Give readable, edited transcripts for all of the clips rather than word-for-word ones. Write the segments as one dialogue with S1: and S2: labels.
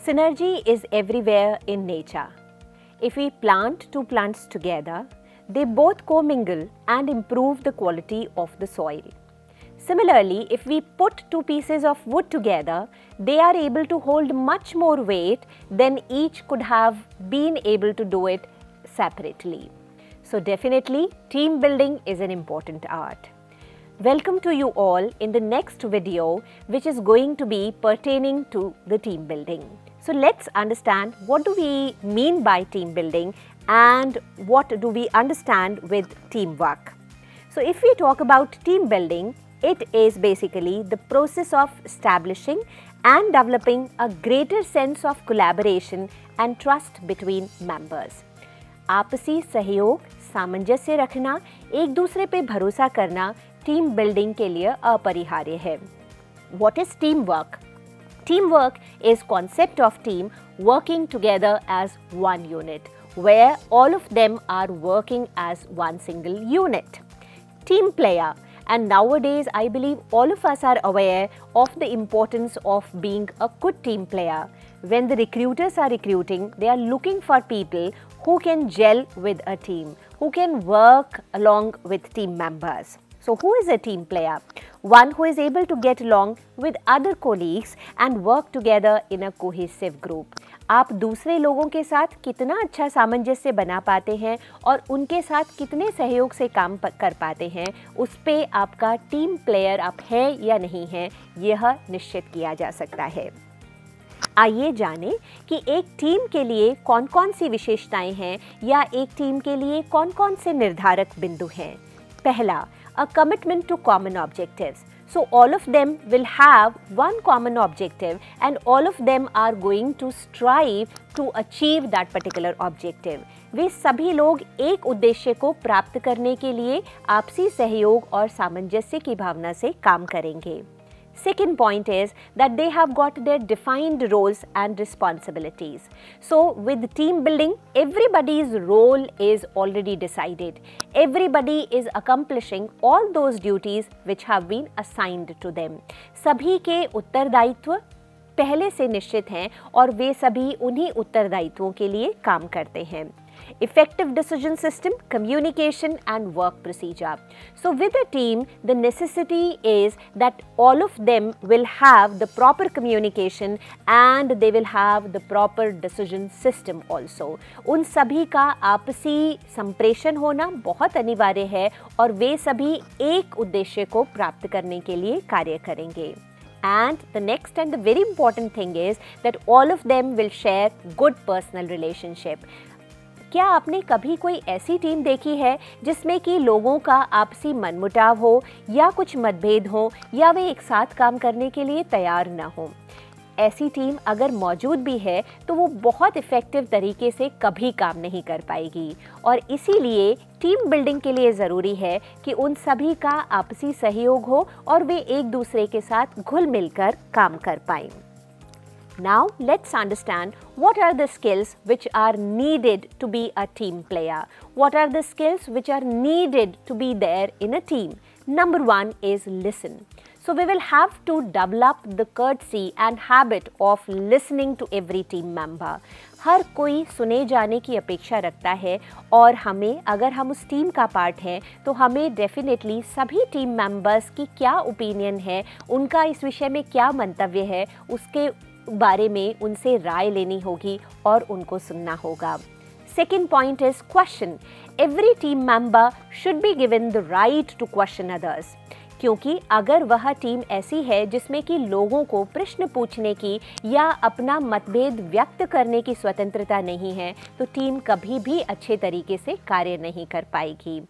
S1: Synergy is everywhere in nature. If we plant two plants together, they both commingle and improve the quality of the soil. Similarly, if we put two pieces of wood together, they are able to hold much more weight than each could have been able to do it separately. So definitely, team building is an important art. Welcome to you all in the next video, which is going to be pertaining to the team building. So let's understand what do we mean by team building and what do we understand with teamwork. So if we talk about team building, it is basically the process of establishing and developing a greater sense of collaboration and trust between members. आपसी सहयोग, सामंजस्य रखना, एक दूसरे पे भरोसा करना team building के लिए अपरिहार्य है. What is teamwork? Teamwork is concept of team working together as one unit, where all of them are working as one single unit. Team player. And nowadays, I believe all of us are aware of the importance of being a good team player. When the recruiters are recruiting, they are looking for people who can gel with a team, who can work along with team members. So who is a team player? One who is able to get along with other colleagues and work together in a cohesive group. आप दूसरे लोगों के साथ कितना अच्छा सामंजस्य बना पाते हैं और उनके साथ कितने सहयोग से काम कर पाते हैं, उस पे आपका टीम प्लेयर आप हैं या नहीं हैं, यह निश्चित किया जा सकता है. आइए जानें कि एक टीम के लिए कौन कौन सी विशेषताएं हैं या एक टीम के लिए कौन कौन से निर्धारक बिंदु हैं. पहला, a commitment to common objectives. So all of them will have one common objective and all of them are going to strive to achieve that particular objective. वे सभी लोग एक उद्देश्य को प्राप्त करने के लिए आपसी सहयोग और सामंजस्य की भावना से काम करेंगे. Second point is that they have got their defined roles and responsibilities. So with team building, everybody's role is already decided. Everybody is accomplishing all those duties which have been assigned to them. सभी के उत्तरदायित्व पहले से निश्चित हैं और वे सभी उन्हीं उत्तरदायित्वों के लिए काम करते हैं. Effective decision system, communication and work procedure. So with a team, the necessity is that all of them will have the proper communication and they will have the proper decision system also. उन सभी का आपसी संप्रेषण होना बहुत अनिवार्य है और वे सभी एक उद्देश्य को प्राप्त करने के लिए कार्य करेंगे. And the next and the very important thing is that all of them will share good personal relationship. क्या आपने कभी कोई ऐसी टीम देखी है जिसमें कि लोगों का आपसी मनमुटाव हो या कुछ मतभेद हो या वे एक साथ काम करने के लिए तैयार न हो? ऐसी टीम अगर मौजूद भी है तो वो बहुत इफ़ेक्टिव तरीके से कभी काम नहीं कर पाएगी और इसीलिए टीम बिल्डिंग के लिए ज़रूरी है कि उन सभी का आपसी सहयोग हो और वे एक दूसरे के साथ घुल मिलकर काम कर पाएं. Now let's understand what are the skills which are needed to be a team player. What are the skills which are needed to be there in a team? Number one is listen. So we will have to develop the courtesy and habit of listening to every team member. हर कोई सुने जाने की अपेक्षा रखता है और हमें अगर हम उस टीम का पार्ट हैं तो हमें डेफिनेटली सभी टीम मेंबर्स की क्या ओपिनियन है, उनका इस विषय में क्या मंतव्य है, उसके बारे में उनसे राय लेनी होगी और उनको सुनना होगा. Second point is question. Every team member should be given the right to question others. क्योंकि अगर वह टीम ऐसी है जिसमें कि लोगों को प्रश्न पूछने की या अपना मतभेद व्यक्त करने की स्वतंत्रता नहीं है तो टीम कभी भी अच्छे तरीके से कार्य नहीं कर पाएगी.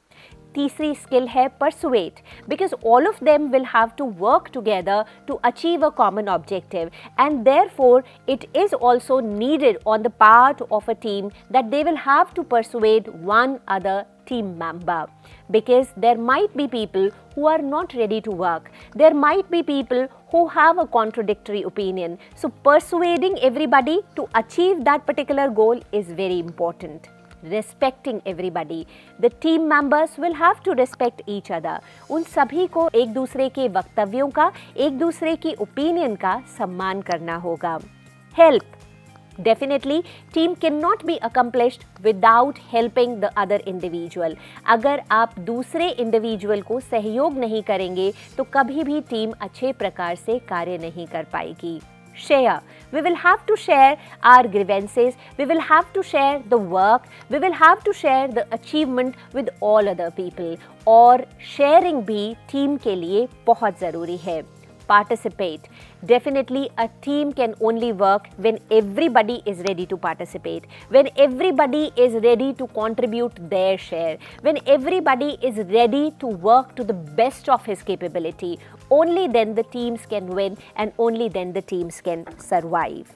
S1: तीसरी स्किल है persuade, because all of them will have to work together to achieve a common objective and therefore it is also needed on the part of a team that they will have to persuade one other team member, because there might be people who are not ready to work, there might be people who have a contradictory opinion, so persuading everybody to achieve that particular goal is very important. Respecting everybody. The team members will have to respect each other. उन सभी को एक दूसरे के वक्तव्यों का, एक दूसरे की ओपिनियन का सम्मान करना होगा. Help. Definitely, team cannot be accomplished without helping the other individual. अगर आप दूसरे इंडिविजुअल को सहयोग नहीं करेंगे तो कभी भी टीम अच्छे प्रकार से कार्य नहीं कर पाएगी. Share. We will have to share our grievances, we will have to share the work, we will have to share the achievement with all other people. और sharing भी team के लिए बहुत ज़रूरी है. Participate. Definitely a team can only work when everybody is ready to participate, when everybody is ready to contribute their share, when everybody is ready to work to the best of his capability. Only then the teams can win and only then the teams can survive.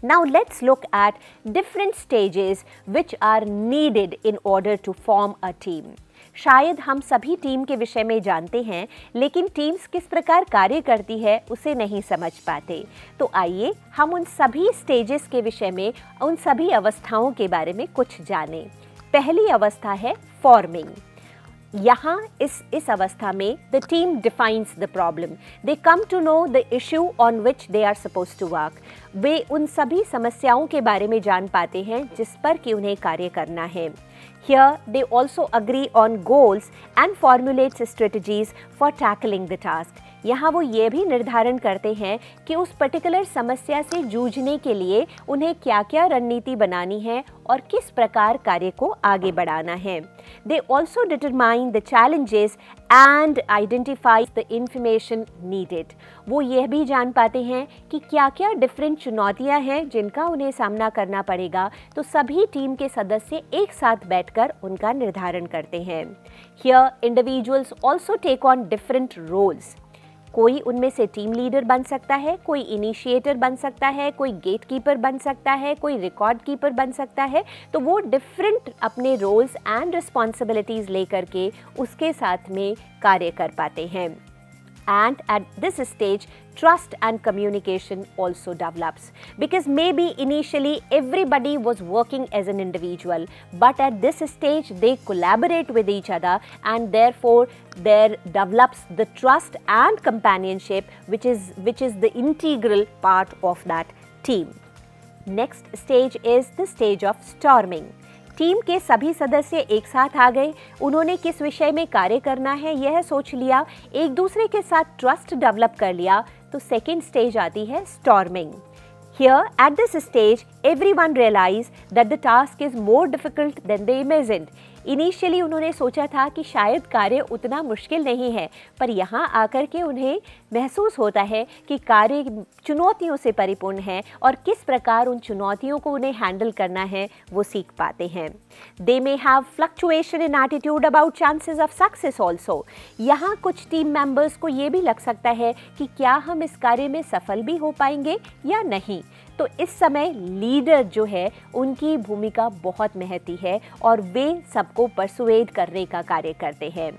S1: Now let's look at different stages which are needed in order to form a team. शायद हम सभी team के विषय में जानते हैं, लेकिन teams किस प्रकार कार्य करती है उसे नहीं समझ पाते. तो आइए हम उन सभी स्टेजेस के विषय में, उन सभी अवस्थाओं के बारे में कुछ जानें. पहली अवस्था है फॉर्मिंग. यहाँ इस अवस्था में the team defines the problem. They come to know the issue on which they are suppose to work. वे उन सभी समस्याओं के बारे में जान पाते हैं जिस पर कि उन्हें कार्य करना है. Here they also agree on goals and formulate strategies for tackling the task. यहाँ वो ये भी निर्धारण करते हैं कि उस पर्टिकुलर समस्या से जूझने के लिए उन्हें क्या-क्या रणनीति बनानी है और किस प्रकार कार्य को आगे बढ़ाना है. They also determine the challenges and identify the information needed. वो यह भी जान पाते हैं कि क्या-क्या डिफरेंट चुनौतियां हैं जिनका उन्हें सामना करना पड़ेगा, तो सभी टीम के सदस्य एक साथ बैठकर उनका निर्धारण करते हैं. Here individuals also take on different roles. कोई उनमें से टीम लीडर बन सकता है, कोई इनिशिएटर बन सकता है, कोई गेट कीपर बन सकता है, कोई रिकॉर्ड कीपर बन सकता है. तो वो डिफरेंट अपने रोल्स एंड रिस्पॉन्सिबिलिटीज़ लेकर के उसके साथ में कार्य कर पाते हैं. And at this stage, trust and communication also develops, because maybe initially everybody was working as an individual, but at this stage they collaborate with each other, and therefore there develops the trust and companionship, which is the integral part of that team. Next stage is the stage of storming. Team के सभी सदस्य एक साथ आ गए, उन्होंने किस विषय में कार्य करना है यह सोच लिया, एक दूसरे के साथ ट्रस्ट डेवलप कर लिया, तो सेकेंड स्टेज आती है storming. Here at this stage everyone realized that the task is more difficult than they imagined. Initially उन्होंने सोचा था कि शायद कार्य उतना मुश्किल नहीं है, पर यहाँ आकर के उन्हें महसूस होता है कि कार्य चुनौतियों से परिपूर्ण है और किस प्रकार उन चुनौतियों को उन्हें हैंडल करना है वो सीख पाते हैं. They may have fluctuation in attitude about chances of success also. यहाँ कुछ टीम मेंबर्स को ये भी लग सकता है कि क्या हम इस कार्य में सफल भी हो पाएंगे या नहीं. तो इस समय लीडर जो है उनकी भूमिका बहुत महत्वपूर्ण है और वे सबको परसुएड करने का कार्य करते हैं.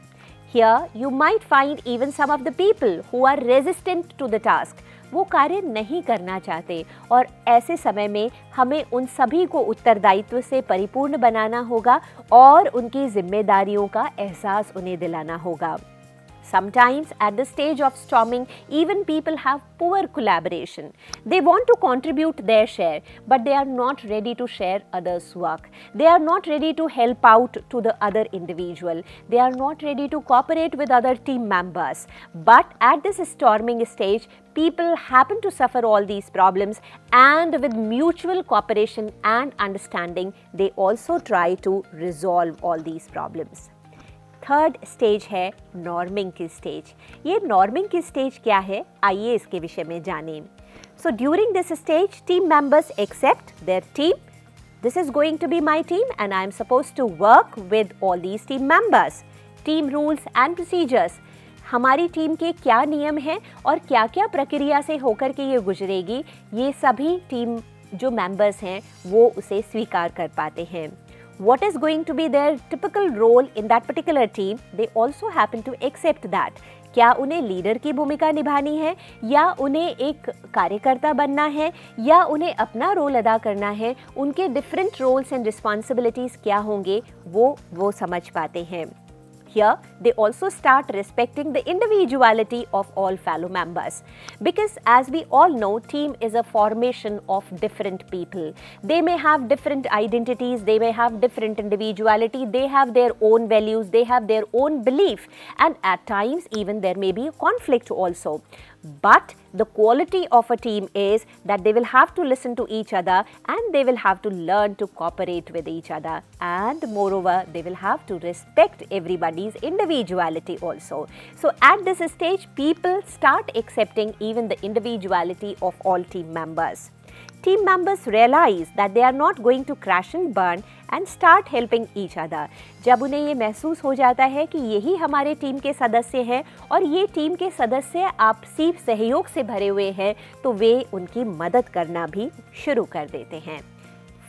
S1: Here you might find even some of the people who are resistant to the task. वो कार्य नहीं करना चाहते और ऐसे समय में हमें उन सभी को उत्तरदायित्व से परिपूर्ण बनाना होगा और उनकी जिम्मेदारियों का एहसास उन्हें दिलाना होगा. Sometimes at the stage of storming, even people have poor collaboration. They want to contribute their share, but they are not ready to share others' work. They are not ready to help out to the other individual. They are not ready to cooperate with other team members. But at this storming stage, people happen to suffer all these problems, and with mutual cooperation and understanding, they also try to resolve all these problems. Third stage है norming की stage. ये norming की stage क्या है, आइए इसके विषय में जानें. So during this stage team members accept their team. This is going to be my team and I am suppose to work with all these team members. Team rules and procedures, हमारी team के क्या नियम हैं और क्या क्या प्रक्रिया से होकर के ये गुजरेगी, ये सभी टीम जो मेंबर्स हैं वो उसे स्वीकार कर पाते हैं. What is going to be their typical role in that particular team, they also happen to accept that. क्या उन्हें लीडर की भूमिका निभानी है या उन्हें एक कार्यकर्ता बनना है या उन्हें अपना रोल अदा करना है, उनके डिफरेंट रोल्स एंड रिस्पॉन्सिबिलिटीज़ क्या होंगे वो समझ पाते हैं. Here, they also start respecting the individuality of all fellow members. Because as we all know, team is a formation of different people. They may have different identities, they may have different individuality, they have their own values, they have their own belief, and at times even there may be a conflict also. But the quality of a team is that they will have to listen to each other and they will have to learn to cooperate with each other, and moreover they will have to respect everybody's individuality also. So at this stage, people start accepting even the individuality of all team members. Team members realize that they are not going to crash and burn and start helping each other. जब उन्हें ये महसूस हो जाता है कि यही हमारे टीम के सदस्य हैं और ये टीम के सदस्य आपसी सहयोग से भरे हुए हैं, तो वे उनकी मदद करना भी शुरू कर देते हैं.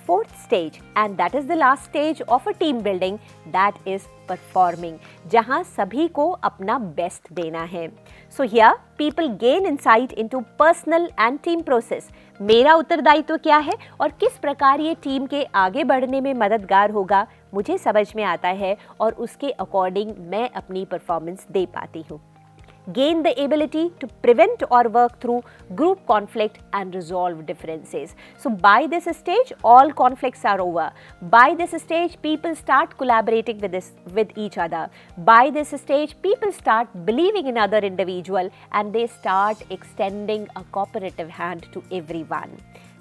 S1: Fourth stage, and that is the last stage of a team building, that is performing, जहाँ सभी को अपना बेस्ट देना है. So here people gain insight into personal and team process. मेरा उत्तरदायित्व क्या है और किस प्रकार ये टीम के आगे बढ़ने में मददगार होगा, मुझे समझ में आता है और उसके अकॉर्डिंग मैं अपनी परफॉर्मेंस दे पाती हूँ. Gain the ability to prevent or work through group conflict and resolve differences. So by this stage, all conflicts are over. By this stage, people start collaborating with each other. By this stage, people start believing in other individual and they start extending a cooperative hand to everyone.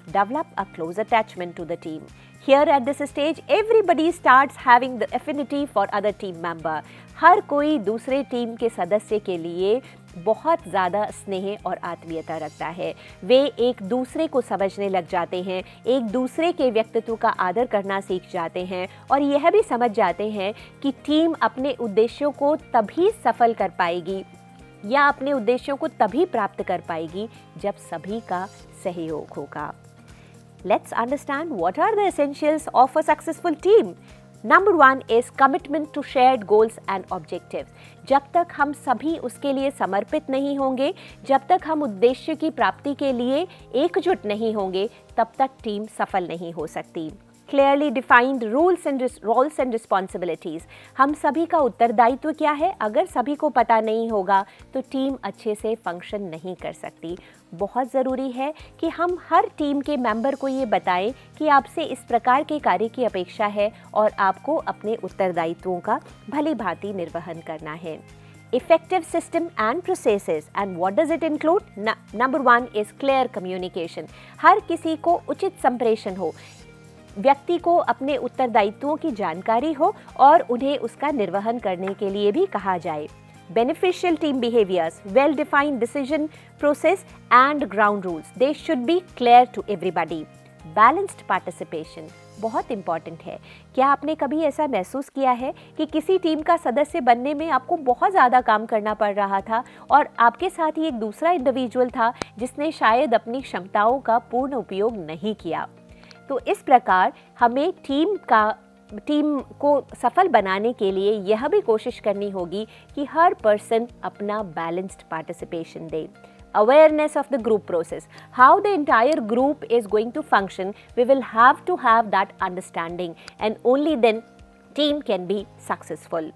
S1: Develop a close attachment to the team. Here at this stage, everybody starts having the affinity for other team member. हर कोई दूसरे team के सदस्य के लिए बहुत ज़्यादा स्नेह और आत्मीयता रखता है. वे एक दूसरे को समझने लग जाते हैं, एक दूसरे के व्यक्तित्व का आदर करना सीख जाते हैं और यह भी समझ जाते हैं कि टीम अपने उद्देश्यों को तभी सफल कर पाएगी या अपने उद्देश्यों को तभी प्राप्त कर पाएगी जब सभी का सहयोग होगा. Let's understand what are the essentials of a successful team. Number 1 is commitment to shared goals and objectives. जब तक हम सभी उसके लिए समर्पित नहीं होंगे, जब तक हम उद्देश्य की प्राप्ति के लिए एकजुट नहीं होंगे, तब तक टीम सफल नहीं हो सकती. Clearly defined roles and responsibilities. हम सभी का उत्तरदायित्व क्या है, अगर सभी को पता नहीं होगा तो टीम अच्छे से फंक्शन नहीं कर सकती. बहुत ज़रूरी है कि हम हर टीम के मेंबर को ये बताएं कि आपसे इस प्रकार के कार्य की अपेक्षा है और आपको अपने उत्तरदायित्वों का भली भांति निर्वहन करना है. Effective system and processes, and what does it include? Number 1 is clear communication. हर किसी को उचित संप्रेषण हो, व्यक्ति को अपने उत्तरदायित्वों की जानकारी हो और उन्हें उसका निर्वहन करने के लिए भी कहा जाए. Beneficial team behaviors, well-defined decision process and ground rules. They should be clear to everybody. Balanced participation बहुत इम्पॉर्टेंट है. क्या आपने कभी ऐसा महसूस किया है कि किसी टीम का सदस्य बनने में आपको बहुत ज़्यादा काम करना पड़ रहा था और आपके साथ ही एक दूसरा इंडिविजुअल था जिसने शायद अपनी क्षमताओं का पूर्ण उपयोग नहीं किया? तो इस प्रकार हमें टीम को सफल बनाने के लिए यह भी कोशिश करनी होगी कि हर पर्सन अपना balanced participation they. Awareness of the group process, how the entire group is going to function, we will have to have that understanding and only then team can be successful.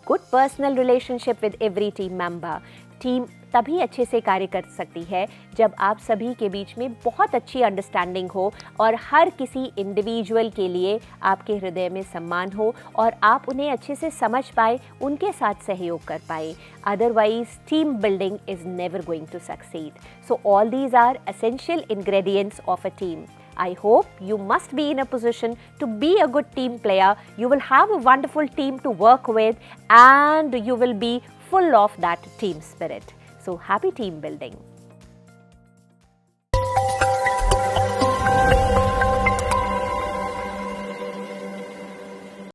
S1: Good personal relationship with every team member. Team तभी अच्छे से कार्य कर सकती है जब आप सभी के बीच में बहुत अच्छी अंडरस्टैंडिंग हो और हर किसी इंडिविजुअल के लिए आपके हृदय में सम्मान हो और आप उन्हें अच्छे से समझ पाए, उनके साथ सहयोग कर पाए. Otherwise team building is never going to succeed. So all these are essential ingredients of a team. I hope you must be in a position to be a good team player. You will have a wonderful team to work with and you will be full of that team spirit. So happy team building.